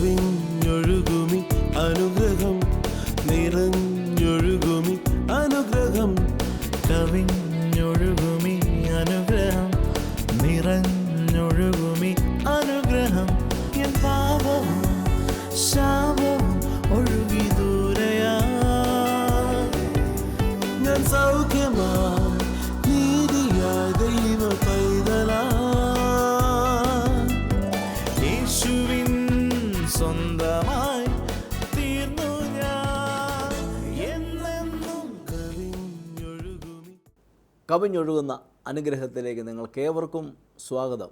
കവിഞ്ഞൊഴുകുമി അനുഗ്രഹം നിറഞ്ഞൊഴുകുമി അനുഗ്രഹം കവിഞ്ഞൊഴുകുമി അനുഗ്രഹം നിറഞ്ഞൊഴുകുമി അനുഗ്രഹം എൻ പാപവും ശാപവും ഒഴുകി ദൂരയാ ഞാൻ സൗഖ്യമാ നീതിയായ ദൈവ പൈതലാ യേശുവിൻ സ്വന്തമായി തീർന്നു ഞാൻ എന്നെന്നും. കവിഞ്ഞൊഴുകുന്ന അനുഗ്രഹത്തിലേക്ക് നിങ്ങൾക്കേവർക്കും സ്വാഗതം.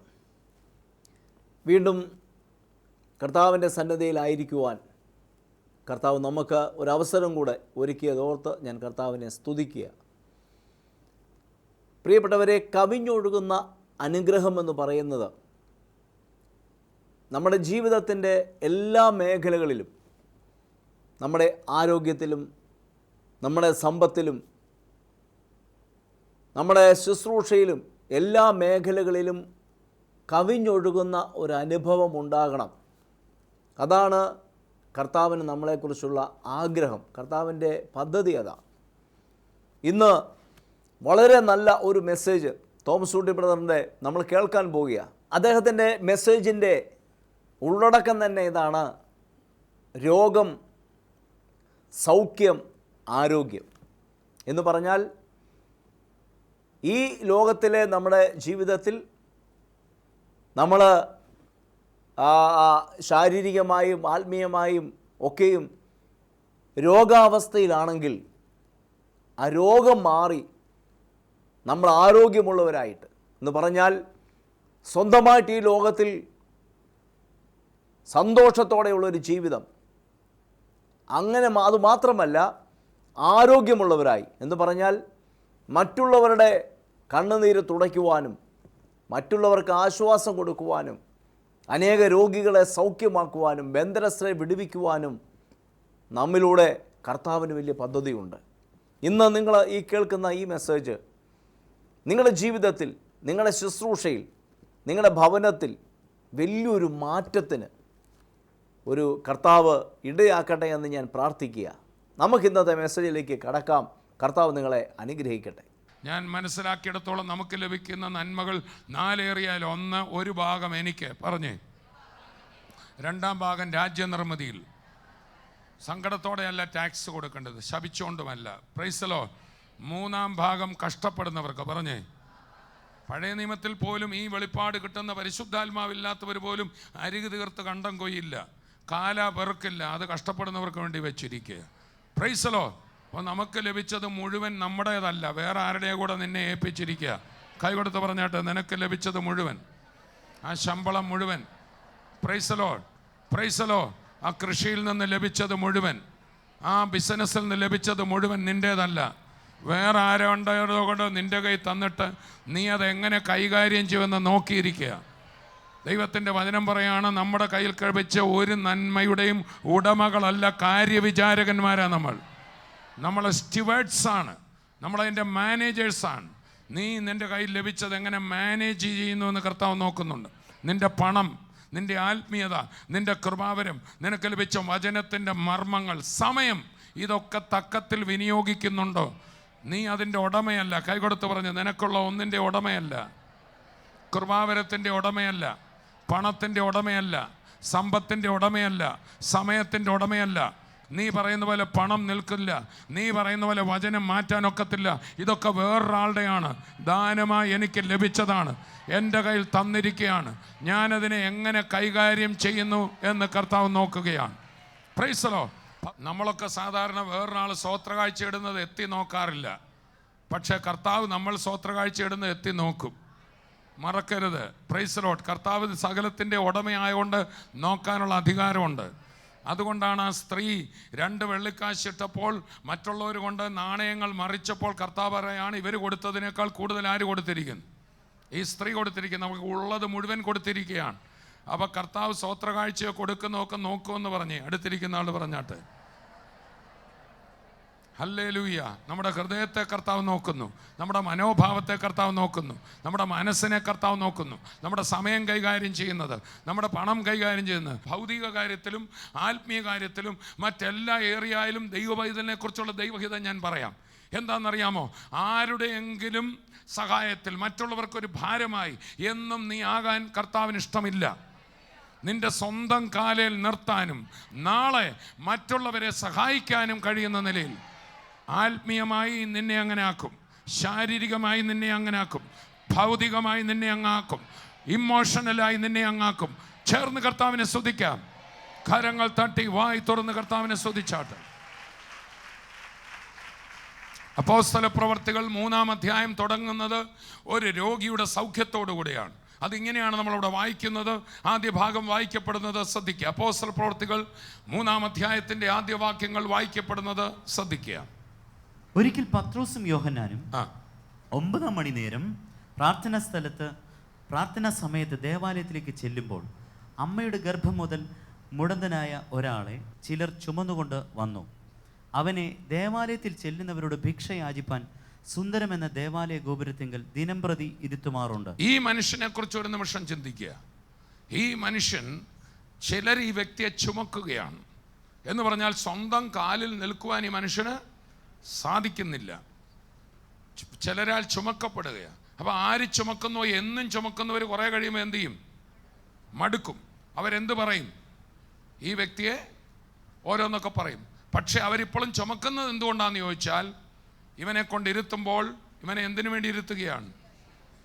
വീണ്ടും കർത്താവിൻ്റെ സന്നദ്ധയിലായിരിക്കുവാൻ കർത്താവ് നമുക്ക് ഒരവസരം കൂടെ ഒരുക്കിയതോർത്ത് ഞാൻ കർത്താവിനെ സ്തുതിക്കുക. പ്രിയപ്പെട്ടവരെ, കവിഞ്ഞൊഴുകുന്ന അനുഗ്രഹം എന്ന് പറയുന്നത് നമ്മുടെ ജീവിതത്തിൻ്റെ എല്ലാ മേഖലകളിലും, നമ്മുടെ ആരോഗ്യത്തിലും, നമ്മുടെ സമ്പത്തിലും, നമ്മുടെ ശുശ്രൂഷയിലും, എല്ലാ മേഖലകളിലും കവിഞ്ഞൊഴുകുന്ന ഒരു അനുഭവം ഉണ്ടാകണം. അതാണ് കർത്താവിന് നമ്മളെക്കുറിച്ചുള്ള ആഗ്രഹം, കർത്താവിൻ്റെ പദ്ധതി അതാണ്. ഇന്ന് വളരെ നല്ല ഒരു മെസ്സേജ് തോമസ് ഊട്ടി ബ്രദറിൻ്റെ നമ്മൾ കേൾക്കാൻ പോവുകയാണ്. അദ്ദേഹത്തിൻ്റെ മെസ്സേജിൻ്റെ ഉള്ളടക്കം തന്നെ ഇതാണ്: രോഗം, സൗഖ്യം, ആരോഗ്യം എന്ന് പറഞ്ഞാൽ ഈ ലോകത്തിലെ നമ്മുടെ ജീവിതത്തിൽ നമ്മൾ ശാരീരികമായും ആത്മീയമായും ഒക്കെയും രോഗാവസ്ഥയിലാണെങ്കിൽ ആ രോഗം മാറി നമ്മൾ ആരോഗ്യമുള്ളവരായിട്ട് എന്ന് പറഞ്ഞാൽ സ്വന്തമായിട്ട് ഈ ലോകത്തിൽ സന്തോഷത്തോടെയുള്ളൊരു ജീവിതം, അങ്ങനെ അതുമാത്രമല്ല ആരോഗ്യമുള്ളവരായി എന്ന് പറഞ്ഞാൽ മറ്റുള്ളവരുടെ കണ്ണുനീര് തുടയ്ക്കുവാനും മറ്റുള്ളവർക്ക് ആശ്വാസം കൊടുക്കുവാനും അനേക രോഗികളെ സൗഖ്യമാക്കുവാനും ബന്ധനസ്ഥരെ വിടുവിക്കുവാനും നമ്മിലൂടെ കർത്താവിന് വലിയ പദ്ധതിയുണ്ട്. ഇന്ന് നിങ്ങൾ ഈ കേൾക്കുന്ന ഈ മെസ്സേജ് നിങ്ങളുടെ ജീവിതത്തിൽ, നിങ്ങളുടെ ശുശ്രൂഷയിൽ, നിങ്ങളുടെ ഭവനത്തിൽ വലിയൊരു മാറ്റത്തിന് ഒരു കർത്താവ് ഇടയാക്കട്ടെ എന്ന് ഞാൻ പ്രാർത്ഥിക്കുക. നമുക്കിന്നത്തെ മെസ്സേജിലേക്ക് കടക്കാം. കർത്താവ് നിങ്ങളെ അനുഗ്രഹിക്കട്ടെ. ഞാൻ മനസ്സിലാക്കിയിടത്തോളം നമുക്ക് ലഭിക്കുന്ന നന്മകൾ 4 ഏറിയാൽ 1 ഒരു ഭാഗം എനിക്ക് പറഞ്ഞേ, 2-ാം ഭാഗം രാജ്യനിർമ്മിതിയിൽ സങ്കടത്തോടെയല്ല ടാക്സ് കൊടുക്കേണ്ടത്, ശപിച്ചുകൊണ്ടുമല്ല. Praise the Lord. 3-ാം ഭാഗം കഷ്ടപ്പെടുന്നവർക്ക് പറഞ്ഞേ. പഴയ നിയമത്തിൽ പോലും ഈ വെളിപ്പാട് കിട്ടുന്ന പരിശുദ്ധാത്മാവില്ലാത്തവർ പോലും അരികു തീർത്ത് കണ്ടം കൊയ്യില്ല, കാല വെറുക്കില്ല. അത് കഷ്ടപ്പെടുന്നവർക്ക് വേണ്ടി വെച്ചിരിക്കുക. Price the Lord. അപ്പോൾ നമുക്ക് ലഭിച്ചത് മുഴുവൻ നമ്മുടേതല്ല, വേറെ ആരുടെയോ കൂടെ നിന്നെ ഏൽപ്പിച്ചിരിക്കുക. കൈകൊടുത്ത് പറഞ്ഞാട്ട്, നിനക്ക് ലഭിച്ചത് മുഴുവൻ, ആ ശമ്പളം മുഴുവൻ, price the Lord, price the Lord, ആ കൃഷിയിൽ നിന്ന് ലഭിച്ചത് മുഴുവൻ, ആ ബിസിനസ്സിൽ നിന്ന് ലഭിച്ചത് മുഴുവൻ നിൻ്റേതല്ല, വേറെ ആരുണ്ടോ കൊണ്ട് നിൻ്റെ കൈ തന്നിട്ട് നീ അതെങ്ങനെ കൈകാര്യം ചെയ്യുമെന്ന് നോക്കിയിരിക്കുക. ദൈവത്തിൻ്റെ വചനം പറയാണ്, നമ്മുടെ കയ്യിൽ കഴിച്ച ഒരു നന്മയുടെയും ഉടമകളല്ല, കാര്യവിചാരകന്മാരാണ് നമ്മൾ സ്റ്റുവേർഡ്സാണ്, നമ്മളതിൻ്റെ മാനേജേഴ്സാണ്. നീ നിൻ്റെ കയ്യിൽ ലഭിച്ചത് എങ്ങനെ മാനേജ് ചെയ്യുന്നു എന്ന് കർത്താവ് നോക്കുന്നുണ്ട്. നിൻ്റെ പണം, നിൻ്റെ ആത്മീയത, നിൻ്റെ കൃപാവരം, നിനക്ക് ലഭിച്ച വചനത്തിൻ്റെ മർമ്മങ്ങൾ, സമയം, ഇതൊക്കെ തക്കത്തിൽ വിനിയോഗിക്കുന്നുണ്ടോ? നീ അതിൻ്റെ ഉടമയല്ല. കൈകൊടുത്ത് പറഞ്ഞ്, നിനക്കുള്ള ഒന്നിൻ്റെ ഉടമയല്ല, കൃപാവരത്തിൻ്റെ ഉടമയല്ല, പണത്തിൻ്റെ ഉടമയല്ല, സമ്പത്തിൻ്റെ ഉടമയല്ല, സമയത്തിൻ്റെ ഉടമയല്ല. നീ പറയുന്ന പോലെ പണം നിൽക്കില്ല, നീ പറയുന്ന പോലെ വചനം മാറ്റാനൊക്കത്തില്ല. ഇതൊക്കെ വേറൊരാളുടെയാണ്, ദാനമായി എനിക്ക് ലഭിച്ചതാണ്, എൻ്റെ കയ്യിൽ തന്നിരിക്കുകയാണ്. ഞാനതിനെ എങ്ങനെ കൈകാര്യം ചെയ്യുന്നു എന്ന് കർത്താവ് നോക്കുകയാണ്. Price the Lord. നമ്മളൊക്കെ സാധാരണ വേറൊരാൾ സ്വോത്രകാഴ്ച ഇടുന്നത് എത്തി നോക്കാറില്ല, പക്ഷേ കർത്താവ് നമ്മൾ സ്വോത്രകാഴ്ച ഇടുന്നത് എത്തി നോക്കും. മറക്കരുത്. Price the Lord. കർത്താവ് സകലത്തിൻ്റെ ഉടമയായതുകൊണ്ട് നോക്കാനുള്ള അധികാരമുണ്ട്. അതുകൊണ്ടാണ് ആ സ്ത്രീ 2 വെള്ളിക്കാശ് ഇട്ടപ്പോൾ മറ്റുള്ളവർ കൊണ്ട് നാണയങ്ങൾ മറിച്ചപ്പോൾ കർത്താവ് പറയാണ്, ഇവർ കൊടുത്തതിനേക്കാൾ കൂടുതൽ ആര് കൊടുത്തിരിക്കുന്നു? ഈ സ്ത്രീ കൊടുത്തിരിക്കുന്നു. നമുക്ക് ഉള്ളത് മുഴുവൻ കൊടുത്തിരിക്കുകയാണ്. അപ്പോൾ കർത്താവ് സ്വോത്രകാഴ്ചയോ കൊടുക്കുന്നതൊക്കെ നോക്കുമെന്ന് പറഞ്ഞേ. അടുത്തിരിക്കുന്ന ആൾ പറഞ്ഞാട്ട്, ഹല്ലേലൂയ. നമ്മുടെ ഹൃദയത്തെ കർത്താവ് നോക്കുന്നു, നമ്മുടെ മനോഭാവത്തെ കർത്താവ് നോക്കുന്നു, നമ്മുടെ മനസ്സിനെ കർത്താവ് നോക്കുന്നു, നമ്മുടെ സമയം കൈകാര്യം ചെയ്യുന്നത്, നമ്മുടെ പണം കൈകാര്യം ചെയ്യുന്നത്, ഭൗതിക കാര്യത്തിലും ആത്മീയ കാര്യത്തിലും മറ്റെല്ലാ ഏരിയയിലും ദൈവപൈതലിനെ കുറിച്ചുള്ള ദൈവഹിതം ഞാൻ പറയാം. എന്താണെന്നറിയാമോ? ആരുടെയെങ്കിലും സഹായത്തിൽ മറ്റുള്ളവർക്കൊരു ഭാരമായി എന്നും നീ ആകാൻ കർത്താവിന് ഇഷ്ടമില്ല. നിന്റെ സ്വന്തം കാലിൽ നിർത്താനും നാളെ മറ്റുള്ളവരെ സഹായിക്കാനും കഴിയുന്ന നിലയിൽ ആത്മീയമായി നിന്നെ അങ്ങനെ ആക്കും, ശാരീരികമായി നിന്നെ അങ്ങനെ ആക്കും, ഭൗതികമായി നിന്നെ അങ്ങാക്കും, ഇമോഷണലായി നിന്നെ അങ്ങാക്കും. ചേർന്ന് കർത്താവിനെ സ്തുതിക്കാം. കരങ്ങൾ തട്ടി വായി തുറന്ന് കർത്താവിനെ സ്തുതിച്ചാട്ടെ. അപ്പോസ്തല പ്രവർത്തികൾ 3-ാം അധ്യായം തുടങ്ങുന്നത് ഒരു രോഗിയുടെ സൗഖ്യത്തോടു കൂടിയാണ്. അതിങ്ങനെയാണ് നമ്മളവിടെ വായിക്കുന്നത്. ആദ്യ ഭാഗം വായിക്കപ്പെടുന്നത് ശ്രദ്ധിക്കുക. അപ്പോസ്തല പ്രവർത്തികൾ 3-ാം അധ്യായത്തിൻ്റെ ആദ്യ വാക്യങ്ങൾ വായിക്കപ്പെടുന്നത് ശ്രദ്ധിക്കുക. ഒരിക്കൽ പത്രോസും യോഹന്നാനും 9-ാം മണി നേരം പ്രാർത്ഥനാ സമയത്ത് ദേവാലയത്തിലേക്ക് ചെല്ലുമ്പോൾ അമ്മയുടെ ഗർഭം മുതൽ മുടന്തനായ ഒരാളെ ചിലർ ചുമന്നുകൊണ്ട് വന്നു. അവനെ ദേവാലയത്തിൽ ചെല്ലുന്നവരോട് ഭിക്ഷ യാചിപ്പാൻ സുന്ദരമെന്ന ദേവാലയ ഗോപുരത്തിങ്കൽ ദിനംപ്രതി ഇരുത്തുമാറുണ്ട്. ഈ മനുഷ്യനെ കുറിച്ച് ഒരു നിമിഷം ചിന്തിക്കുക. ഈ മനുഷ്യൻ, ചിലർ ഈ വ്യക്തിയെ ചുമക്കുകയാണ് എന്ന് പറഞ്ഞാൽ സ്വന്തം കാലിൽ നിൽക്കുവാൻ ഈ മനുഷ്യന് സാധിക്കുന്നില്ല. ചിലരാൽ ചുമക്കപ്പെടുകയാണ്. അപ്പോൾ ആര് ചുമക്കുന്നോ, എന്നും ചുമക്കുന്നവർ കുറേ കഴിയുമ്പോൾ എന്ത് ചെയ്യും? മടുക്കും. അവരെന്ത് പറയും? ഈ വ്യക്തിയെ ഓരോന്നൊക്കെ പറയും. പക്ഷെ അവരിപ്പോഴും ചുമക്കുന്നത് എന്തുകൊണ്ടാണെന്ന് ചോദിച്ചാൽ, ഇവനെ കൊണ്ട് ഇരുത്തുമ്പോൾ ഇവനെ എന്തിനു വേണ്ടി ഇരുത്തുകയാണ്?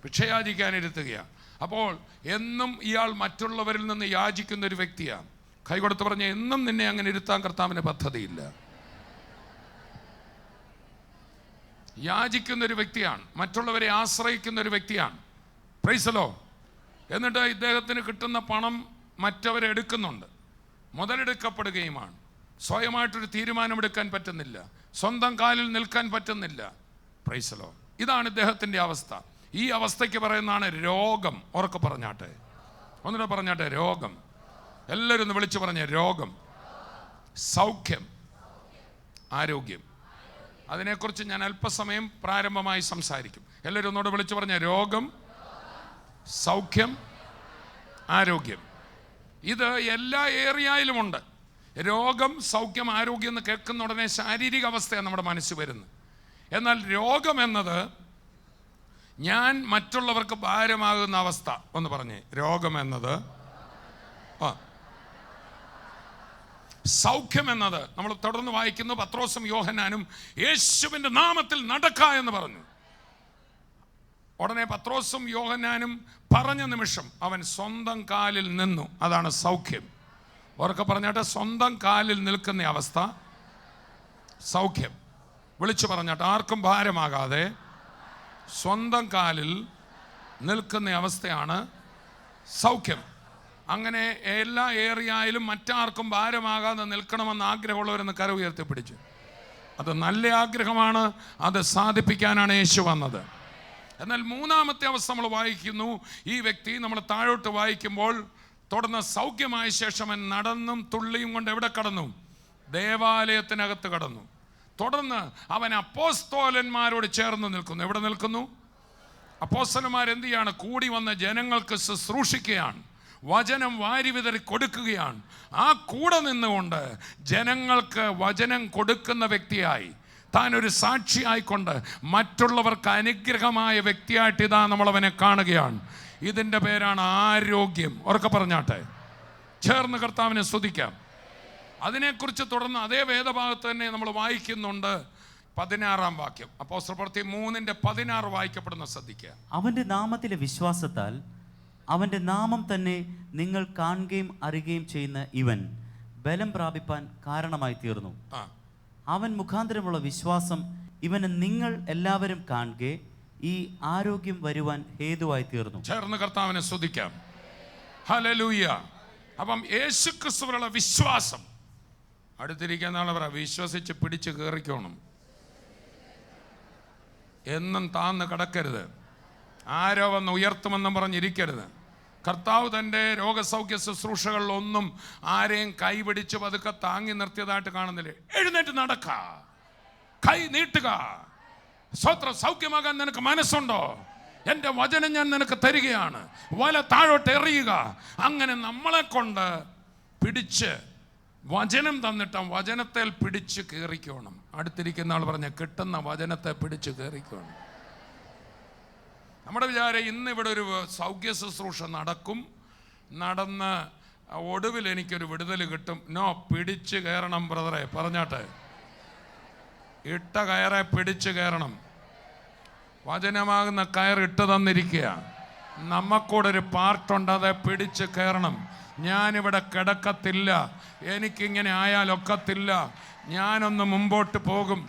ഭിക്ഷ യാചിക്കാൻ ഇരുത്തുകയാണ്. അപ്പോൾ എന്നും ഇയാൾ മറ്റുള്ളവരിൽ നിന്ന് യാചിക്കുന്ന ഒരു വ്യക്തിയാണ്. കൈകൊടുത്ത് പറഞ്ഞ, എന്നും നിന്നെ അങ്ങനെ ഇരുത്താൻ കർത്താവിന് പദ്ധതിയില്ല. യാചിക്കുന്ന ഒരു വ്യക്തിയാണ്, മറ്റുള്ളവരെ ആശ്രയിക്കുന്ന ഒരു വ്യക്തിയാണ്. Price the Lord. എന്നിട്ട് ഇദ്ദേഹത്തിന് കിട്ടുന്ന പണം മറ്റവരെടുക്കുന്നുണ്ട്, മുതലെടുക്കപ്പെടുകയുമാണ്. സ്വയമായിട്ടൊരു തീരുമാനമെടുക്കാൻ പറ്റുന്നില്ല, സ്വന്തം കാലിൽ നിൽക്കാൻ പറ്റുന്നില്ല. Price the Lord. ഇതാണ് ഇദ്ദേഹത്തിൻ്റെ അവസ്ഥ. ഈ അവസ്ഥയ്ക്ക് പറയുന്നതാണ് രോഗം. ഉറക്കെ പറഞ്ഞാട്ടെ, ഒന്നുകൂടെ പറഞ്ഞാട്ടെ, രോഗം. എല്ലാവരും ഒന്ന് വിളിച്ചു പറഞ്ഞ, രോഗം, സൗഖ്യം, ആരോഗ്യം. അതിനെക്കുറിച്ച് ഞാൻ അല്പസമയം പ്രാരംഭമായി സംസാരിക്കും. എല്ലാവരും ഒന്നുകൂടെ വിളിച്ചു പറഞ്ഞ, രോഗം, സൗഖ്യം, ആരോഗ്യം. ഇത് എല്ലാ ഏരിയയിലുമുണ്ട്. രോഗം, സൗഖ്യം, ആരോഗ്യം എന്ന് കേൾക്കുന്ന ഉടനെ ശാരീരിക അവസ്ഥയാണ് നമ്മുടെ മനസ്സിൽ വരുന്നത്. എന്നാൽ രോഗം എന്നത് ഞാൻ മറ്റുള്ളവർക്ക് ഭാരമാകുന്ന അവസ്ഥ. ഒന്ന് പറഞ്ഞേ, രോഗം എന്നത്. സൗഖ്യം എന്നത് നമ്മൾ തുടർന്ന് വായിക്കുന്നു. പത്രോസും യോഹന്നാനും യേശുവിൻ്റെ നാമത്തിൽ നടക്ക എന്ന് പറഞ്ഞു. ഉടനെ പത്രോസും യോഹന്നാനും പറഞ്ഞ നിമിഷം അവൻ സ്വന്തം കാലിൽ നിന്നു. അതാണ് സൗഖ്യം. ഉറക്കെ പറഞ്ഞാട്ടെ, സ്വന്തം കാലിൽ നിൽക്കുന്ന അവസ്ഥ സൗഖ്യം. വിളിച്ചു പറഞ്ഞാട്ടെ, ആർക്കും ഭാരമാകാതെ സ്വന്തം കാലിൽ നിൽക്കുന്ന അവസ്ഥയാണ് സൗഖ്യം. അങ്ങനെ എല്ലാ ഏരിയയിലും മറ്റാർക്കും ഭാരമാകാതെ നിൽക്കണമെന്ന് ആഗ്രഹമുള്ളവരെന്ന് കര ഉയർത്തിപ്പിടിച്ചു. അത് നല്ല ആഗ്രഹമാണ്, അത് സാധിപ്പിക്കാനാണ് യേശു വന്നത്. എന്നാൽ 3-ാമത്തെ അവസ്ഥ നമ്മൾ വായിക്കുന്നു. ഈ വ്യക്തി നമ്മൾ താഴോട്ട് വായിക്കുമ്പോൾ, തുടർന്ന് സൗഖ്യമായ ശേഷം അവൻ നടന്നും തുള്ളിയും കൊണ്ട് എവിടെ കടന്നു? ദേവാലയത്തിനകത്ത് കടന്നു. തുടർന്ന് അവൻ അപ്പോസ്തലന്മാരോട് ചേർന്ന് നിൽക്കുന്നു. എവിടെ നിൽക്കുന്നു? അപ്പോസ്തലന്മാർ എന്ത് ചെയ്യാണ്? കൂടി വന്ന ജനങ്ങൾക്ക് ശുശ്രൂഷിക്കുകയാണ്, വചനം വാരി വിതറി കൊടുക്കുകയാണ്. ആ കൂടെ നിന്നുകൊണ്ട് ജനങ്ങൾക്ക് വചനം കൊടുക്കുന്ന വ്യക്തിയായി, താൻ ഒരു സാക്ഷിയായിക്കൊണ്ട് മറ്റുള്ളവർക്ക് അനുഗ്രഹമായ വ്യക്തിയായിട്ട് ഇതാ നമ്മളവനെ കാണുകയാണ്. ഇതിൻ്റെ പേരാണ് ആരോഗ്യം. ഉറക്കെ പറഞ്ഞാട്ടെ, ചേർന്ന് കർത്താവിനെ സ്തുതിക്കാം. അതിനെക്കുറിച്ച് തുടർന്ന് അതേ വേദഭാഗത്ത് തന്നെ നമ്മൾ വായിക്കുന്നുണ്ട്. 16-ാം വാക്യം, അപ്പോസ്തലപ്രവൃത്തി 3:16 വായിക്കപ്പെടുന്ന ശ്രദ്ധിക്കുക. അവൻ്റെ നാമത്തിലെ വിശ്വാസത്താൽ അവൻ്റെ നാമം തന്നെ നിങ്ങൾ കാണുകയും അറിയുകയും ചെയ്യുന്ന ഇവൻ ബലം പ്രാപിപ്പാൻ കാരണമായി തീർന്നു. അവൻ മുഖാന്തരമുള്ള വിശ്വാസം ഇവന് നിങ്ങൾ എല്ലാവരും കാണുകെ ഈ ആരോഗ്യം വരുവാൻ ഹേതുവായി തീർന്നു. ചേർന്ന് കർത്താവിനെ സ്തുതിക്കാം. ഹല്ലേലൂയ. അപ്പം യേശുക്രിസ്തുവിലുള്ള വിശ്വാസം, അടുത്തിരിക്കുന്ന ആളെ പറ, വിശ്വസിച്ച് പിടിച്ച് കയറിക്കോണം. എന്നും താന്ന് കിടക്കരുത്. ആരോ വന്ന് ഉയർത്തുമെന്നും പറഞ്ഞിരിക്കരുത്. കർത്താവ് തൻ്റെ രോഗസൗഖ്യ ശുശ്രൂഷകളിലൊന്നും ആരെയും കൈപിടിച്ച് പതുക്കെ താങ്ങി നിർത്തിയതായിട്ട് കാണുന്നില്ലേ? എഴുന്നേറ്റ് നടക്ക. കൈ നീട്ടുക. സ്വത്രം. സൗഖ്യമാകാൻ നിനക്ക് മനസ്സുണ്ടോ? എൻ്റെ വചനം ഞാൻ നിനക്ക് തരികയാണ്. വല താഴോട്ട് എറിയുക. അങ്ങനെ നമ്മളെ കൊണ്ട് പിടിച്ച്, വചനം തന്നിട്ട് വചനത്തെ പിടിച്ച് കയറിക്കോണം. അടുത്തിരിക്കുന്ന ആൾ പറഞ്ഞ കിട്ടുന്ന വചനത്തെ പിടിച്ച് കയറിക്കോണം. നമ്മുടെ വിചാരം ഇന്ന് ഇവിടെ ഒരു സൗഖ്യ ശുശ്രൂഷ നടക്കും, നടന്ന് ഒടുവിൽ എനിക്കൊരു വിടുതൽ കിട്ടും. നോ, പിടിച്ച് കയറണം ബ്രദറെ. പറഞ്ഞാട്ടെ, ഇട്ട കയറെ പിടിച്ച് കയറണം. വചനമാകുന്ന കയർ ഇട്ട് തന്നിരിക്കുക. നമുക്കൂടെ ഒരു പാർട്ടുണ്ട്, അത് പിടിച്ച് കയറണം. ഞാനിവിടെ കിടക്കത്തില്ല, എനിക്കിങ്ങനെ ആയാലൊക്കത്തില്ല, ഞാനൊന്ന് മുമ്പോട്ട് പോകും,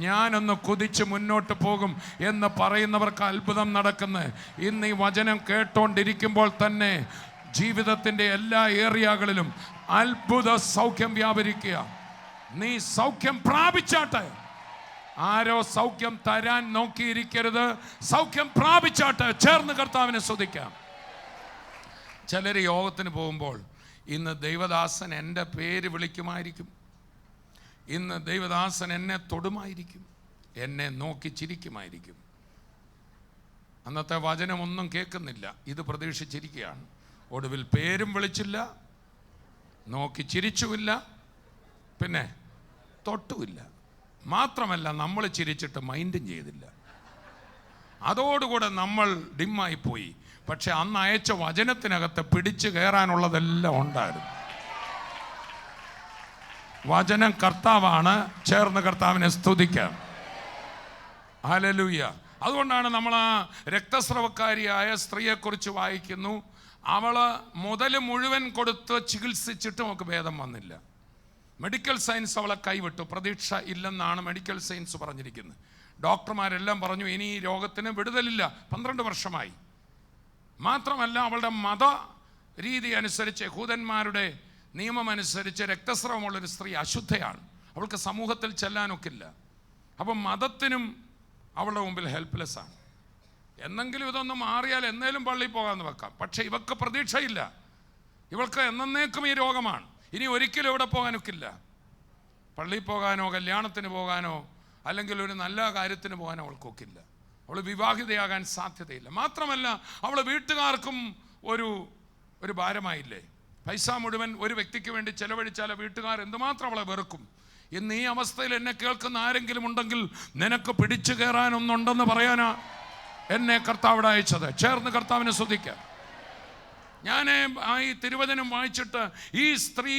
ഞാനൊന്ന് കുതിച്ച് മുന്നോട്ട് പോകും എന്ന് പറയുന്നവർക്ക് അത്ഭുതം നടക്കുന്നത്. ഇന്ന് ഈ വചനം കേട്ടോണ്ടിരിക്കുമ്പോൾ തന്നെ ജീവിതത്തിൻ്റെ എല്ലാ ഏരിയകളിലും അത്ഭുത സൗഖ്യം വ്യാപരിക്കുക. നീ സൗഖ്യം പ്രാപിച്ചാട്ടെ. ആരോ സൗഖ്യം തരാൻ നോക്കിയിരിക്കരുത്. സൗഖ്യം പ്രാപിച്ചാട്ടെ. ചേർന്ന് കർത്താവിനെ സ്തുതിക്കാം. ചിലർ യോഗത്തിന് പോകുമ്പോൾ ഇന്ന് ദൈവദാസൻ എൻ്റെ പേര് വിളിക്കുമായിരിക്കും, ഇന്ന് ദൈവദാസൻ എന്നെ തൊടുമായിരിക്കും, എന്നെ നോക്കി ചിരിക്കുമായിരിക്കും. അന്നത്തെ വചനമൊന്നും കേൾക്കുന്നില്ല, ഇത് പ്രതീക്ഷിച്ചിരിക്കുകയാണ്. ഒടുവിൽ പേരും വിളിച്ചില്ല, നോക്കി ചിരിച്ചുമില്ല, പിന്നെ തൊട്ടുമില്ല. മാത്രമല്ല നമ്മൾ ചിരിച്ചിട്ട് മൈൻഡും ചെയ്തില്ല. അതോടുകൂടെ നമ്മൾ ഡിമ്മായി പോയി. പക്ഷെ അന്ന് അയച്ച വചനത്തിനകത്ത് പിടിച്ചു കയറാനുള്ളതെല്ലാം ഉണ്ടായിരുന്നു. വചനം കർത്താവാണ്. ചേർന്ന് കർത്താവിനെ സ്തുതിക്കാം. ഹല്ലേലൂയ. അതുകൊണ്ടാണ് നമ്മൾ ആ രക്തസ്രവക്കാരിയായ സ്ത്രീയെക്കുറിച്ച് വായിക്കുന്നു. അവള് മുതൽ മുഴുവൻ കൊടുത്ത് ചികിത്സിച്ചിട്ട് നമുക്ക് ഭേദം വന്നില്ല. മെഡിക്കൽ സയൻസ് അവളെ കൈവിട്ടു. പ്രതീക്ഷ ഇല്ലെന്നാണ് മെഡിക്കൽ സയൻസ് പറഞ്ഞിരിക്കുന്നത്. ഡോക്ടർമാരെല്ലാം പറഞ്ഞു ഇനി ഈ രോഗത്തിന് വിടുതലില്ല. 12 വർഷമായി. മാത്രമല്ല അവളുടെ മത രീതി അനുസരിച്ച്, യഹൂദന്മാരുടെ നിയമമനുസരിച്ച് രക്തസ്രവമുള്ളൊരു സ്ത്രീ അശുദ്ധയാണ്. അവൾക്ക് സമൂഹത്തിൽ ചെല്ലാനൊക്കില്ല. അപ്പം മതത്തിനും അവളുടെ മുമ്പിൽ ഹെൽപ്ലെസ് ആണ്. എന്നെങ്കിലും ഇതൊന്നും മാറിയാൽ എന്നേലും പള്ളിയിൽ പോകാമെന്ന് വെക്കാം. പക്ഷെ ഇവൾക്ക് പ്രതീക്ഷയില്ല. ഇവൾക്ക് എന്നേക്കും ഈ രോഗമാണ്. ഇനി ഒരിക്കലും ഇവിടെ പോകാനൊക്കില്ല. പള്ളിയിൽ പോകാനോ കല്യാണത്തിന് പോകാനോ അല്ലെങ്കിൽ ഒരു നല്ല കാര്യത്തിന് പോകാനോ അവൾക്കൊക്കില്ല. അവൾ വിവാഹിതയാകാൻ സാധ്യതയില്ല. മാത്രമല്ല അവൾ വീട്ടുകാർക്കും ഒരു ഭാരമായില്ലേ. പൈസ മുഴുവൻ ഒരു വ്യക്തിക്ക് വേണ്ടി ചെലവഴിച്ചാൽ വീട്ടുകാർ എന്തുമാത്രം അവളെ വെറുക്കും. ഇന്ന് ഈ അവസ്ഥയിൽ എന്നെ കേൾക്കുന്ന ആരെങ്കിലും ഉണ്ടെങ്കിൽ നിനക്ക് പിടിച്ചു കയറാനൊന്നുണ്ടെന്ന് പറയാനാ എന്നെ കർത്താവിടെ അയച്ചത്. ചേർന്ന് കർത്താവിനെ സ്തുതിക്കാം. ഞാൻ ഈ തിരുവചനം വായിച്ചിട്ട് ഈ സ്ത്രീ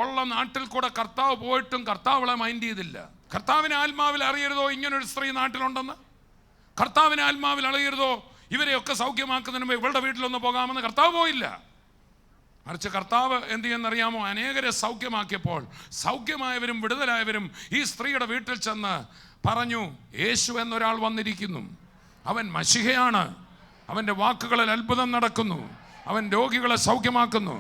ഉള്ള നാട്ടിൽ കൂടെ കർത്താവ് പോയിട്ടും കർത്താവ് അവളെ മൈൻഡ് ചെയ്തില്ല. കർത്താവിനെ ആത്മാവിൽ അറിയരുതോ ഇങ്ങനൊരു സ്ത്രീ നാട്ടിലുണ്ടെന്ന്? കർത്താവിനെ ആത്മാവിൽ അറിയരുതോ ഇവരെയൊക്കെ സൗഖ്യമാക്കുന്നതിന് മുമ്പ് ഇവളുടെ വീട്ടിലൊന്ന് പോകാമെന്ന്? കർത്താവ് പോയില്ല. മറിച്ച് കർത്താവ് എന്ത് ചെയ്യുന്നറിയാമോ? അനേകരെ സൗഖ്യമാക്കിയപ്പോൾ സൗഖ്യമായവരും വിടുതലായവരും ഈ സ്ത്രീയുടെ വീട്ടിൽ ചെന്ന് പറഞ്ഞു, യേശു എന്നൊരാൾ വന്നിരിക്കുന്നു, അവൻ മശിഹയാണ്, അവൻ്റെ വാക്കുകളിൽ അത്ഭുതം നടക്കുന്നു, അവൻ രോഗികളെ സൗഖ്യമാക്കുന്നു,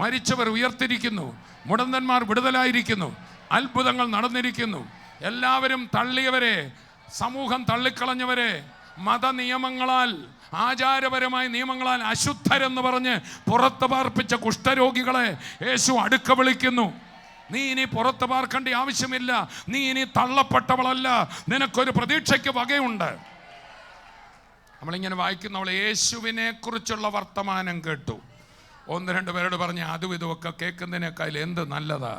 മരിച്ചവർ ഉയർത്തിരിക്കുന്നു, മുടന്തന്മാർ വിടുതലായിരിക്കുന്നു, അത്ഭുതങ്ങൾ നടന്നിരിക്കുന്നു. എല്ലാവരും തള്ളിയവരെ, സമൂഹം തള്ളിക്കളഞ്ഞവരെ, മതനിയമങ്ങളാൽ ആചാരപരമായ നിയമങ്ങളാൽ അശുദ്ധരെന്ന് പറഞ്ഞ് പുറത്ത് പാർപ്പിച്ച കുഷ്ഠരോഗികളെ യേശു അടുക്ക വിളിക്കുന്നു. നീ ഇനി പുറത്ത് പാർക്കേണ്ട ആവശ്യമില്ല, നീ ഇനി തള്ളപ്പെട്ടവളല്ല, നിനക്കൊരു പ്രതീക്ഷയ്ക്ക് വകയുണ്ട്. നമ്മളിങ്ങനെ വായിക്കുന്നവൾ യേശുവിനെ കുറിച്ചുള്ള വർത്തമാനം കേട്ടു. 1-2 പേരോട് പറഞ്ഞ് അതും ഇതുമൊക്കെ കേൾക്കുന്നതിനേക്കാൾ എന്ത് നല്ലതാ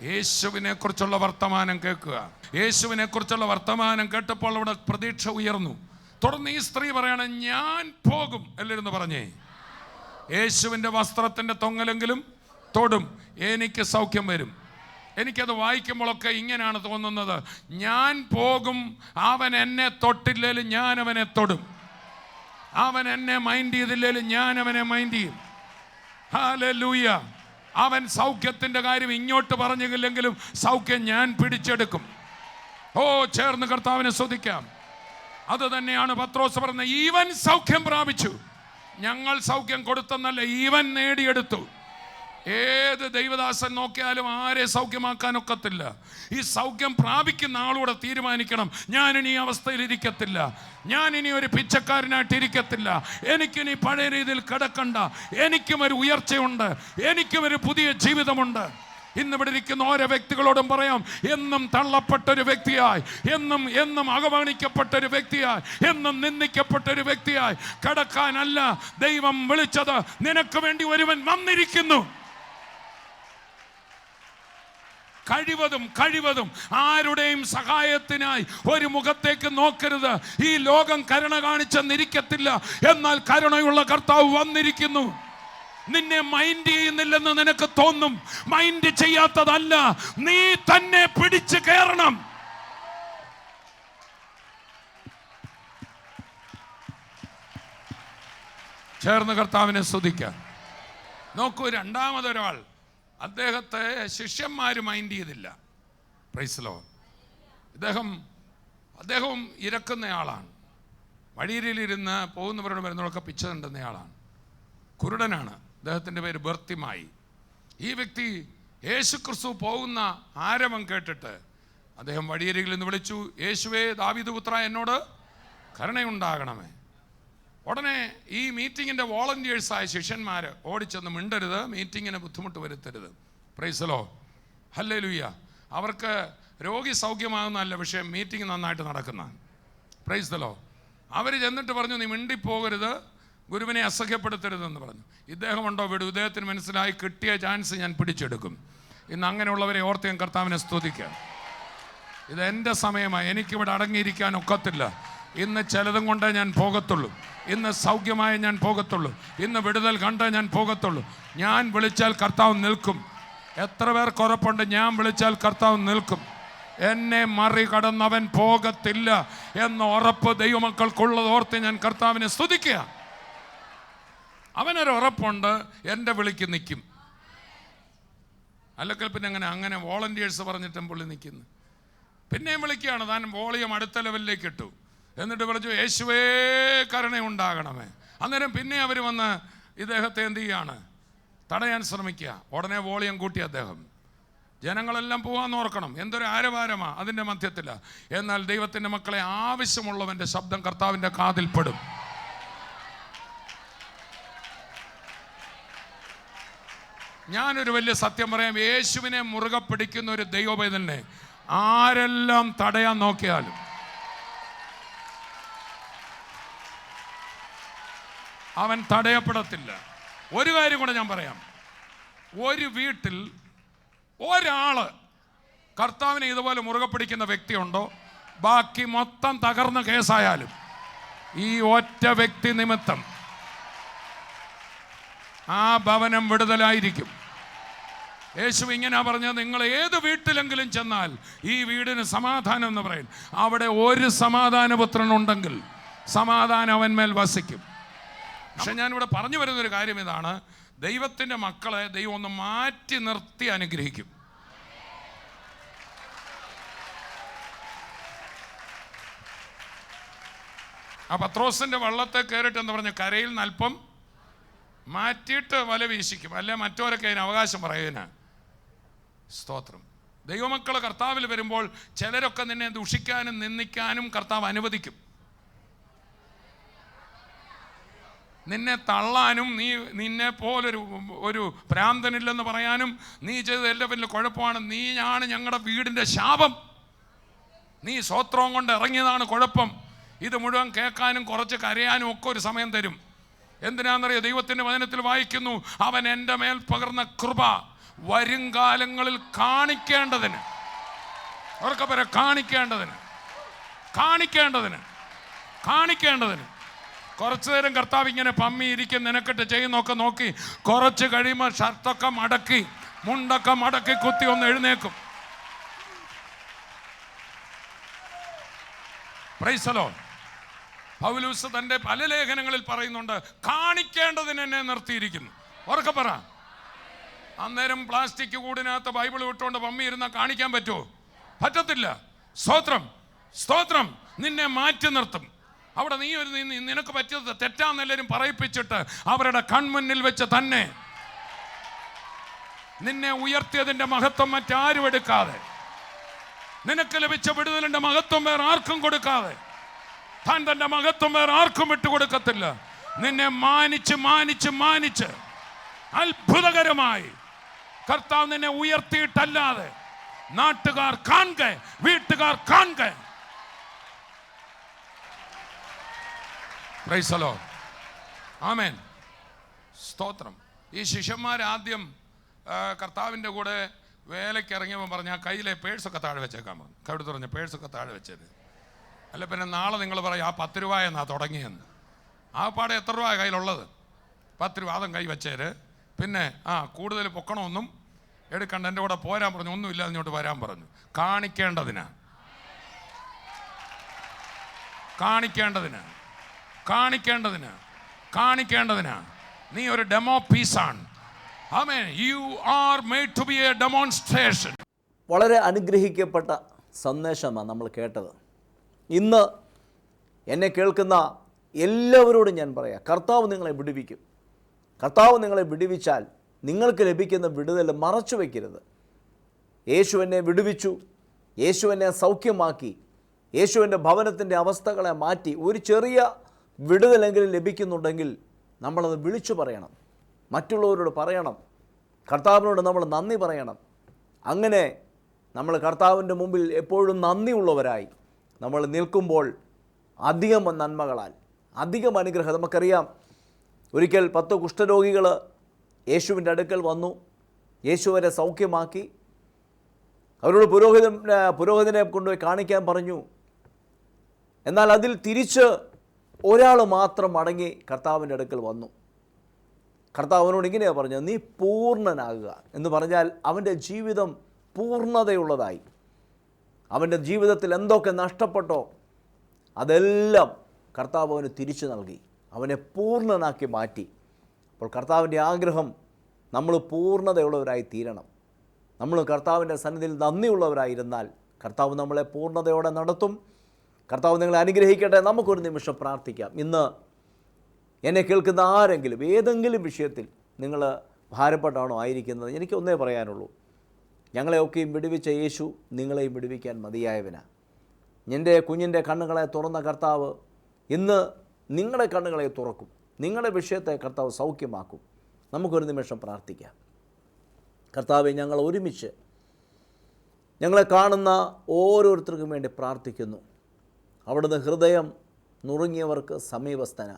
യേശുവിനെ കുറിച്ചുള്ള വർത്തമാനം കേൾക്കുക. യേശുവിനെ കുറിച്ചുള്ള വർത്തമാനം കേട്ടപ്പോൾ അവിടെ പ്രതീക്ഷ ഉയർന്നു. തുടർന്ന് ഈ സ്ത്രീ പറയാണ്, ഞാൻ പോകും. എല്ലാവരും പറഞ്ഞേ, യേശുവിൻ്റെ വസ്ത്രത്തിൻ്റെ തൊങ്ങലെങ്കിലും തൊടും, എനിക്ക് സൗഖ്യം വരും. എനിക്കത് വായിക്കുമ്പോഴൊക്കെ ഇങ്ങനെയാണ് തോന്നുന്നത്, ഞാൻ പോകും, അവൻ എന്നെ തൊട്ടില്ലേലും ഞാൻ അവനെ തൊടും, അവൻ എന്നെ മൈൻഡ് ചെയ്തില്ലേലും ഞാൻ അവനെ മൈൻഡ് ചെയ്യും. ഹല്ലേലൂയ. അവൻ സൗഖ്യത്തിൻ്റെ കാര്യം ഇങ്ങോട്ട് പറഞ്ഞില്ലെങ്കിലും സൗഖ്യം ഞാൻ പിടിച്ചെടുക്കും. ഓ, ചേർന്ന് കർത്താവിനെ സ്തുതിക്കാം. അത് തന്നെയാണ് പത്രോസ് പറഞ്ഞത്, ഈവൻ സൗഖ്യം പ്രാപിച്ചു. ഞങ്ങൾ സൗഖ്യം കൊടുത്തെന്നല്ല, ഈവൻ നേടിയെടുത്തു. ഏത് ദൈവദാസൻ നോക്കിയാലും ആരെ സൗഖ്യമാക്കാനൊക്കത്തില്ല. ഈ സൗഖ്യം പ്രാപിക്കുന്ന ആളൂടെ തീരുമാനിക്കണം, ഞാനിനി ഈ അവസ്ഥയിൽ ഇരിക്കത്തില്ല, ഞാനിനി ഒരു പിച്ചക്കാരനായിട്ട് ഇരിക്കത്തില്ല, എനിക്കിനി പഴയ രീതിയിൽ കിടക്കണ്ട, എനിക്കും ഒരു ഉയർച്ചയുണ്ട്, എനിക്കും ഒരു പുതിയ ജീവിതമുണ്ട്. ഇന്ന് ഇവിടെ ഇരിക്കുന്ന ഓരോ വ്യക്തികളോടും പറയാം, എന്നും തള്ളപ്പെട്ട ഒരു വ്യക്തിയായി, എന്നും അവമാനിക്കപ്പെട്ട ഒരു വ്യക്തിയായി, എന്നും നിന്ദിക്കപ്പെട്ട ഒരു വ്യക്തിയായി കിടക്കാനല്ല ദൈവം വിളിച്ചത്. നിനക്ക് വേണ്ടി ഒരുവൻ വന്നിരിക്കുന്നു. കഴിവതും ആരുടെയും സഹായത്തിനായി ഒരു മുഖത്തേക്ക് നോക്കരുത്. ഈ ലോകം കരുണ കാണിച്ചെന്നിരിക്കത്തില്ല, എന്നാൽ കരുണയുള്ള കർത്താവ് വന്നിരിക്കുന്നു. നിന്നെ മൈൻഡ് ചെയ്യുന്നില്ലെന്ന് നിനക്ക് തോന്നും. മൈൻഡ് ചെയ്യാത്തതല്ല, നീ തന്നെ പിടിച്ചു കയറണം. ചേർന്ന് കർത്താവിനെ സ്തുതിക്കാം. നോക്കൂ, രണ്ടാമതൊരാൾ, അദ്ദേഹത്തെ ശിഷ്യന്മാർ മൈൻഡ് ചെയ്തില്ല. Praise lord. അദ്ദേഹവും ഇരക്കുന്നയാളാണ്. വഴിയിലിരുന്ന് പോകുന്നവരോട് വരുന്നവരൊക്കെ പിച്ച തണ്ടുന്നയാളാണ്. കുരുടനാണ്. അദ്ദേഹത്തിൻ്റെ പേര് ബർത്തിമായി. ഈ വ്യക്തി യേശുക്രിസ്തു പോകുന്ന ആരവം കേട്ടിട്ട് അദ്ദേഹം വഴിയരികിൽ നിന്ന് വിളിച്ചു, യേശുവേ, ദാവീദ് പുത്രാ, എന്നോട് കരുണയുണ്ടാകണമേ. ഉടനെ ഈ മീറ്റിങ്ങിൻ്റെ വോളണ്ടിയേഴ്സായ ശിഷ്യന്മാർ ഓടിച്ചെന്ന്, മിണ്ടരുത്, മീറ്റിങ്ങിന് ബുദ്ധിമുട്ട് വരുത്തരുത്. Praise lord. ഹല്ലേലൂയ. അവർക്ക് രോഗി സൗഖ്യമാകുന്നതല്ല വിഷയം, മീറ്റിംഗ് നന്നായിട്ട് നടക്കുന്നതാണ്. Praise the Lord. അവർ ചെന്നിട്ട് പറഞ്ഞു, നീ മിണ്ടിപ്പോകരുത്, ഗുരുവിനെ അസഹ്യപ്പെടുത്തരുതെന്ന് പറഞ്ഞു. ഇദ്ദേഹം ഉണ്ടോ വിടും. ഇദ്ദേഹത്തിന് മനസ്സിലായി, കിട്ടിയ ചാൻസ് ഞാൻ പിടിച്ചെടുക്കും. ഇന്ന് അങ്ങനെയുള്ളവരെ ഓർത്ത് ഞാൻ കർത്താവിനെ സ്തുതിക്കാം. ഇത് എൻ്റെ സമയമായി, എനിക്കിവിടെ അടങ്ങിയിരിക്കാൻ ഒക്കത്തില്ല. ഇന്ന് ചിലതും കൊണ്ടേ ഞാൻ പോകത്തുള്ളൂ. ഇന്ന് സൗഖ്യമായി ഞാൻ പോകത്തുള്ളൂ. ഇന്ന് വിടുതൽ കണ്ടേ ഞാൻ പോകത്തുള്ളൂ. ഞാൻ വിളിച്ചാൽ കർത്താവ് നിൽക്കും. എത്ര പേർക്ക് ഉറപ്പുണ്ട്? ഞാൻ വിളിച്ചാൽ കർത്താവ് നിൽക്കും. എന്നെ മറികടന്നവൻ പോകത്തില്ല എന്ന ഉറപ്പ് ദൈവമക്കൾക്കുള്ളത് ഓർത്ത് ഞാൻ കർത്താവിനെ സ്തുതിക്കുക. അവനൊരു ഉറപ്പുണ്ട്, എൻ്റെ വിളിക്ക് നിൽക്കും. അല്ലെങ്കിൽ പിന്നെ അങ്ങനെ വോളണ്ടിയേഴ്സ് പറഞ്ഞിട്ടും പുള്ളി നിൽക്കുന്നു. പിന്നെയും വിളിക്കുകയാണ്. താൻ വോളിയം അടുത്ത ലെവലിലേക്ക് ഇട്ടു. എന്നിട്ട് വിളിച്ചു, യേശുവേ, കരുണയുണ്ടാകണമേ. അന്നേരം പിന്നെ അവർ വന്ന് ഇദ്ദേഹത്തെ എന്ത് ചെയ്യാണ്? തടയാൻ ശ്രമിക്കുക. ഉടനെ വോളിയം കൂട്ടി അദ്ദേഹം. ജനങ്ങളെല്ലാം പോകാൻ ഓർക്കണം. എന്തൊരു ആരവാരമാണ് അതിൻ്റെ മധ്യത്തില. എന്നാൽ ദൈവത്തിൻ്റെ മക്കളെ, ആവശ്യമുള്ളവൻ്റെ ശബ്ദം കർത്താവിൻ്റെ കാതിൽപ്പെടും. ഞാനൊരു വലിയ സത്യം പറയാം. യേശുവിനെ മുറുകെ പിടിക്കുന്ന ഒരു ദൈവപൈതലിനെ ആരെല്ലാം തടയാൻ നോക്കിയാലും അവൻ തടയപ്പെടത്തില്ല. ഒരു കാര്യം കൂടെ ഞാൻ പറയാം. ഒരു വീട്ടിൽ ഒരാള് കർത്താവിനെ ഇതുപോലെ മുറുകെ പിടിക്കുന്ന വ്യക്തിയുണ്ടോ, ബാക്കി മൊത്തം തകർന്ന കേസായാലും ഈ ഒറ്റ വ്യക്തി നിമിത്തം ആ ഭവനം വിടുതലായിരിക്കും. യേശു ഇങ്ങനെ പറഞ്ഞത്, നിങ്ങൾ ഏത് വീട്ടിലെങ്കിലും ചെന്നാൽ ഈ വീടിന് സമാധാനം എന്ന് പറയും. അവിടെ ഒരു സമാധാനപുത്രനുണ്ടെങ്കിൽ സമാധാനം അവന്മേൽ വസിക്കും. പക്ഷെ ഞാനിവിടെ പറഞ്ഞു വരുന്നൊരു കാര്യം ഇതാണ്, ദൈവത്തിൻ്റെ മക്കളെ ദൈവം ഒന്ന് മാറ്റി നിർത്തി അനുഗ്രഹിക്കും. ആ പത്രോസിൻ്റെ വള്ളത്തെ കയറിയിട്ട് എന്താ പറഞ്ഞു, കരയിൽ നിന്ന് അല്പം മാറ്റിയിട്ട് വല വീശിക്കും, അല്ലെ മറ്റവരൊക്കെ അതിന് അവകാശം പറയുന്ന. സ്തോത്രം. ദൈവമക്കൾ കർത്താവിൽ വരുമ്പോൾ ചിലരൊക്കെ നിന്നെ ദുഷിക്കാനും നിന്ദിക്കാനും കർത്താവ് അനുവദിക്കും. നിന്നെ തള്ളാനും, നിന്നെ പോലൊരു ഭ്രാന്തനില്ലെന്ന് പറയാനും, നീ ചെയ്തത് എല്ലാം വലിയ കുഴപ്പമാണ്, നീയാണ് ഞങ്ങളുടെ വീടിൻ്റെ ശാപം, നീ സ്വത്രം കൊണ്ട് ഇറങ്ങിയതാണ് കുഴപ്പം, ഇത് മുഴുവൻ കേൾക്കാനും കുറച്ച് കരയാനും ഒക്കെ ഒരു സമയം തരും. എന്തിനാണെന്നറിയോ? ദൈവത്തിൻ്റെ വചനത്തിൽ വായിക്കുന്നു, അവൻ എൻ്റെ മേൽ പകർന്ന കൃപ വരും കാലങ്ങളിൽ കാണിക്കേണ്ടതിന്, അവർക്ക് പേരെ കാണിക്കേണ്ടതിന് കുറച്ചു നേരം കർത്താവ് ഇങ്ങനെ പമ്മി ഇരിക്കും, നിനക്കിട്ട് ചെയ്യുന്നൊക്കെ നോക്കി കുറച്ച് കഴിയുമ്പോൾ ഷർട്ടൊക്കെ മടക്കി മുണ്ടൊക്കെ മടക്കി കുത്തി ഒന്ന് എഴുന്നേക്കും. Price the Lord. പൗലോസ് തൻ്റെ പല ലേഖനങ്ങളിൽ പറയുന്നുണ്ട്, കാണിക്കേണ്ടതിന് എന്നെ നിർത്തിയിരിക്കുന്നു. ഉറക്കെ പറ. അന്നേരം പ്ലാസ്റ്റിക് കൂടിനകത്ത് ബൈബിൾ വിട്ടുകൊണ്ട് പമ്മി ഇരുന്നാൽ കാണിക്കാൻ പറ്റുമോ? പറ്റത്തില്ല. സ്തോത്രം. നിന്നെ മാറ്റി നിർത്തും. അവിടെ നിനക്ക് പറ്റിയത് തെറ്റാന്നെല്ലാവരും പറയിപ്പിച്ചിട്ട് അവരുടെ കൺമുന്നിൽ വെച്ച് തന്നെ നിന്നെ ഉയർത്തിയതിൻ്റെ മഹത്വം മറ്റാരും എടുക്കാതെ, നിനക്ക് ലഭിച്ച വിടുതലിൻ്റെ മഹത്വം വേറെ ആർക്കും കൊടുക്കാതെ, താൻ തൻ്റെ മഹത്വം വേറെ ആർക്കും വിട്ടുകൊടുക്കത്തില്ല. നിന്നെ മാനിച്ച് അത്ഭുതകരമായി കർത്താവ് നിന്നെ ഉയർത്തിയിട്ടല്ലാതെ നാട്ടുകാർ കാണുക, വീട്ടുകാർ കാണുക. Praise the lord. ആമേൻ. സ്തോത്രം. ഈ ശിഷ്യന്മാർ ആദ്യം കർത്താവിൻ്റെ കൂടെ വേലയ്ക്ക് ഇറങ്ങിയപ്പോൾ പറഞ്ഞ ആ കയ്യിലെ പേഴ്സൊക്കെ താഴെ വെച്ചേക്കാൻ പറഞ്ഞു. കവിടുത്ത് പറഞ്ഞ പേഴ്സൊക്കെ താഴെ വെച്ചത്. അല്ല പിന്നെ നാളെ നിങ്ങൾ പറയും ആ 10 രൂപ എന്നാ തുടങ്ങിയെന്ന്. ആ പാടെ എത്ര രൂപ കയ്യിലുള്ളത്? 10 രൂപ. അതും കൈ വെച്ചേര്. പിന്നെ കൂടുതൽ പൊക്കണമൊന്നും എടുക്കണ്ട, എൻ്റെ കൂടെ പോരാൻ പറഞ്ഞു. ഒന്നുമില്ല, ഇങ്ങോട്ട് വരാൻ പറഞ്ഞു. കാണിക്കേണ്ടതിനാ, കാണിക്കേണ്ടതിന്, കാണിക്കേണ്ടതിന്, കാണിക്കേണ്ടതിന്. നീ ഒരു ഡെമോ പീസാണ്. ആമേൻ. You are made to be a demonstration. വളരെ അനുഗ്രഹിക്കപ്പെട്ട സന്ദേശമാണ് നമ്മൾ കേട്ടത്. ഇന്ന് എന്നെ കേൾക്കുന്ന എല്ലാവരോടും ഞാൻ പറയാം, കർത്താവ് നിങ്ങളെ വിടുവിക്കും. കർത്താവ് നിങ്ങളെ വിടുവിച്ചാൽ നിങ്ങൾക്ക് ലഭിക്കുന്ന വിടുതൽ മറച്ചു വയ്ക്കരുത്. യേശു എന്നെ വിടുവിച്ചു, യേശു എന്നെ സൗഖ്യമാക്കി, യേശുവിൻ്റെ ഭവനത്തിൻ്റെ അവസ്ഥകളെ മാറ്റി, ഒരു ചെറിയ വിടുതലെങ്കിലും ലഭിക്കുന്നുണ്ടെങ്കിൽ നമ്മളത് വിളിച്ചു പറയണം, മറ്റുള്ളവരോട് പറയണം, കർത്താവിനോട് നമ്മൾ നന്ദി പറയണം. അങ്ങനെ നമ്മൾ കർത്താവിൻ്റെ മുമ്പിൽ എപ്പോഴും നന്ദിയുള്ളവരായി നമ്മൾ നിൽക്കുമ്പോൾ അധികം നന്മകളാൽ, അധികം അനുഗ്രഹം. നമുക്കറിയാം, ഒരിക്കൽ 10 കുഷ്ഠരോഗികൾ യേശുവിൻ്റെ അടുക്കൽ വന്നു, യേശുവിനെ സൗഖ്യമാക്കി. അവരോട് പുരോഹിതനെ കൊണ്ടുപോയി കാണിക്കാൻ പറഞ്ഞു. എന്നാൽ അതിൽ തിരിച്ച് ഒരാൾ മാത്രം മടങ്ങി കർത്താവിൻ്റെ അടുക്കൽ വന്നു. കർത്താവിനോട് ഇങ്ങനെയാണ് പറഞ്ഞത്, നീ പൂർണ്ണനാകുക എന്ന് പറഞ്ഞാൽ അവൻ്റെ ജീവിതം പൂർണ്ണതയുള്ളതായി. അവൻ്റെ ജീവിതത്തിൽ എന്തൊക്കെ നഷ്ടപ്പെട്ടോ അതെല്ലാം കർത്താവ് അവന് തിരിച്ചു നൽകി, അവനെ പൂർണ്ണനാക്കി മാറ്റി. അപ്പോൾ കർത്താവിൻ്റെ ആഗ്രഹം നമ്മൾ പൂർണ്ണതയുള്ളവരായി തീരണം. നമ്മൾ കർത്താവിൻ്റെ സന്നിധിയിൽ നന്ദിയുള്ളവരായിരുന്നാൽ കർത്താവ് നമ്മളെ പൂർണ്ണതയോടെ നടത്തും. കർത്താവ് നിങ്ങളെ അനുഗ്രഹിക്കട്ടെ. നമുക്കൊരു നിമിഷം പ്രാർത്ഥിക്കാം. ഇന്ന് എന്നെ കേൾക്കുന്ന ആരെങ്കിലും ഏതെങ്കിലും വിഷയത്തിൽ നിങ്ങൾ ഭാരപ്പെട്ടാണോ ആയിരിക്കുന്നത്, എനിക്ക് ഒന്നേ പറയാനുള്ളൂ, ഞങ്ങളെയൊക്കെയും വിടുവിച്ച യേശു നിങ്ങളെയും വിടുവിക്കാൻ മതിയായവനാണ്. എൻ്റെ കുഞ്ഞിൻ്റെ കണ്ണുകളെ തുറന്ന കർത്താവ് ഇന്ന് നിങ്ങളുടെ കണ്ണുകളെ തുറക്കും. നിങ്ങളുടെ വിഷയത്തെ കർത്താവ് സൗഖ്യമാക്കും. നമുക്കൊരു നിമിഷം പ്രാർത്ഥിക്കാം. കർത്താവെ, ഞങ്ങൾ ഒരുമിച്ച് ഞങ്ങളെ കാണുന്ന ഓരോരുത്തർക്കും വേണ്ടി പ്രാർത്ഥിക്കുന്നു. അവിടുന്ന് ഹൃദയം നുറുങ്ങിയവർക്ക് സമീപസ്ഥന.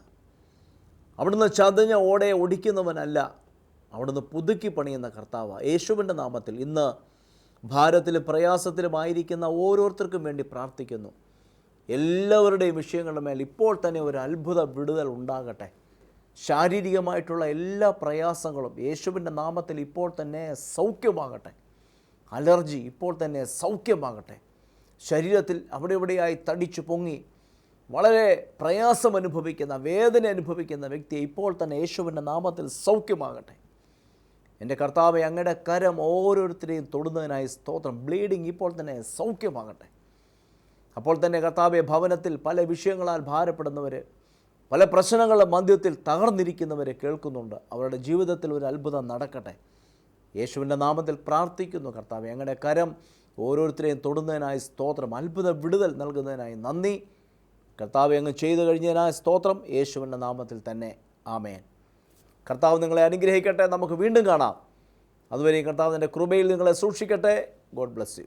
അവിടുന്ന് ചതഞ്ഞ ഓടയെ ഒടിക്കുന്നവനല്ല, അവിടുന്ന് പുതുക്കി പണിയുന്ന കർത്താവ്. യേശുവിൻ്റെ നാമത്തിൽ ഇന്ന് ഭാരത്തിലും പ്രയാസത്തിലുമായിരിക്കുന്ന ഓരോരുത്തർക്കും വേണ്ടി പ്രാർത്ഥിക്കുന്നു. എല്ലാവരുടെയും വിഷയങ്ങളുടെ മേൽ ഇപ്പോൾ തന്നെ ഒരു അത്ഭുത വിടുതൽ ഉണ്ടാകട്ടെ. ശാരീരികമായിട്ടുള്ള എല്ലാ പ്രയാസങ്ങളും യേശുവിൻ്റെ നാമത്തിൽ ഇപ്പോൾ തന്നെ സൗഖ്യമാകട്ടെ. അലർജി ഇപ്പോൾ തന്നെ സൗഖ്യമാകട്ടെ. ശരീരത്തിൽ അവിടെ ഇവിടെയായി തടിച്ചു പൊങ്ങി വളരെ പ്രയാസം അനുഭവിക്കുന്ന, വേദന അനുഭവിക്കുന്ന വ്യക്തിയെ ഇപ്പോൾ തന്നെ യേശുവിൻ്റെ നാമത്തിൽ സൗഖ്യമാകട്ടെ. എൻ്റെ കർത്താവെ, അങ്ങയുടെ കരം ഓരോരുത്തരെയും തൊടുന്നതിനായി സ്തോത്രം. ബ്ലീഡിങ് ഇപ്പോൾ തന്നെ സൗഖ്യമാകട്ടെ. അപ്പോൾ തന്നെ കർത്താവെ, ഭവനത്തിൽ പല വിഷയങ്ങളാൽ ഭാരപ്പെടുന്നവർ, പല പ്രശ്നങ്ങളുടെ മധ്യത്തിൽ തകർന്നിരിക്കുന്നവരെ കേൾക്കുന്നുണ്ട്. അവരുടെ ജീവിതത്തിൽ ഒരു അത്ഭുതം നടക്കട്ടെ. യേശുവിൻ്റെ നാമത്തിൽ പ്രാർത്ഥിക്കുന്നു കർത്താവെ. അങ്ങയുടെ കരം ഓരോരുത്തരെയും തൊടുന്നതിനായി സ്തോത്രം. അത്ഭുത വിടുതൽ നൽകുന്നതിനായി നന്ദി കർത്താവെ. അങ്ങ് ചെയ്തു കഴിഞ്ഞതിനായി സ്തോത്രം. യേശുവിൻ്റെ നാമത്തിൽ തന്നെ ആമേൻ. കർത്താവ് നിങ്ങളെ അനുഗ്രഹിക്കട്ടെ. നമുക്ക് വീണ്ടും കാണാം. അതുവരെയും കർത്താവിൻ്റെ കൃപയിൽ നിങ്ങളെ സൂക്ഷിക്കട്ടെ. God bless you.